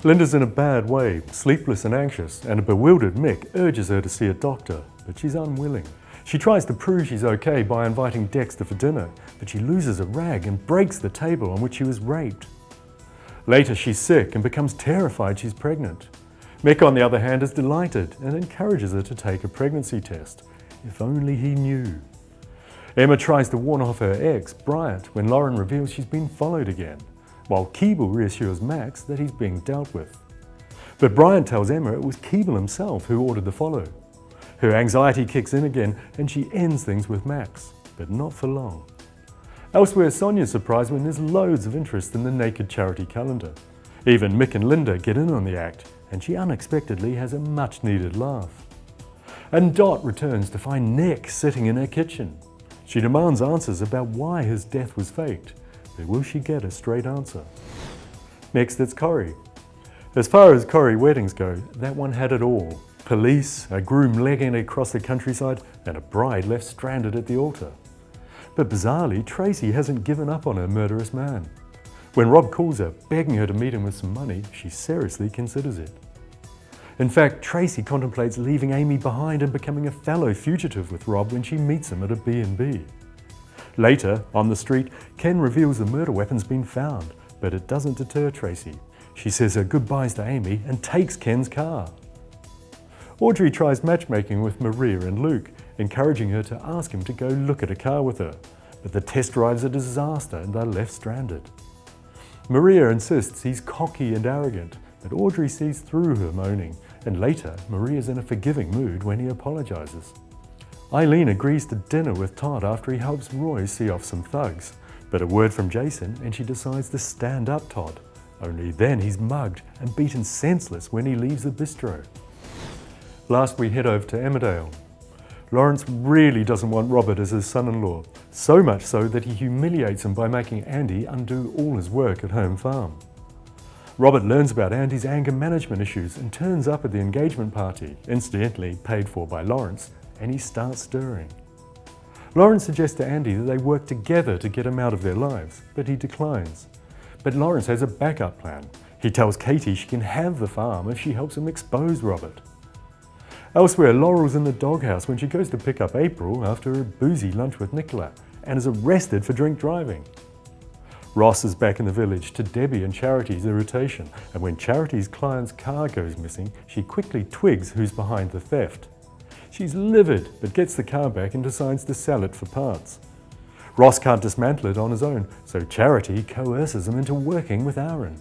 Linda's in a bad way, sleepless and anxious, and a bewildered Mick urges her to see a doctor, but she's unwilling. She tries to prove she's okay by inviting Dexter for dinner, but she loses a rag and breaks the table on which she was raped. Later she's sick and becomes terrified she's pregnant. Mick, on the other hand, is delighted and encourages her to take a pregnancy test. If only he knew. Emma tries to warn off her ex, Bryant, when Lauren reveals she's been followed again, while Keeble reassures Max that he's being dealt with. But Bryant tells Emma it was Keeble himself who ordered the follow. Her anxiety kicks in again and she ends things with Max, but not for long. Elsewhere, Sonia's surprised when there's loads of interest in the naked charity calendar. Even Mick and Linda get in on the act, and she unexpectedly has a much-needed laugh. And Dot returns to find Nick sitting in her kitchen. She demands answers about why his death was faked, but will she get a straight answer? Next, it's Corrie. As far as Corrie weddings go, that one had it all. Police, a groom legging across the countryside, and a bride left stranded at the altar. But bizarrely, Tracy hasn't given up on her murderous man. When Rob calls her, begging her to meet him with some money, she seriously considers it. In fact, Tracy contemplates leaving Amy behind and becoming a fellow fugitive with Rob when she meets him at a B&B. Later, on the street, Ken reveals the murder weapon's been found, but it doesn't deter Tracy. She says her goodbyes to Amy and takes Ken's car. Audrey tries matchmaking with Maria and Luke, encouraging her to ask him to go look at a car with her, but the test drive's a disaster and they're left stranded. Maria insists he's cocky and arrogant, but Audrey sees through her moaning, and later Maria's in a forgiving mood when he apologises. Eileen agrees to dinner with Todd after he helps Roy see off some thugs, but a word from Jason and she decides to stand up Todd. Only then he's mugged and beaten senseless when he leaves the bistro. Last we head over to Emmerdale. Lawrence really doesn't want Robert as his son-in-law, so much so that he humiliates him by making Andy undo all his work at home farm. Robert learns about Andy's anger management issues and turns up at the engagement party, incidentally paid for by Lawrence, and he starts stirring. Lawrence suggests to Andy that they work together to get him out of their lives, but he declines. But Lawrence has a backup plan. He tells Katie she can have the farm if she helps him expose Robert. Elsewhere, Laurel's in the doghouse when she goes to pick up April after a boozy lunch with Nicola and is arrested for drink driving. Ross is back in the village to Debbie and Charity's irritation, and when Charity's client's car goes missing, she quickly twigs who's behind the theft. She's livid, but gets the car back and decides to sell it for parts. Ross can't dismantle it on his own, so Charity coerces him into working with Aaron.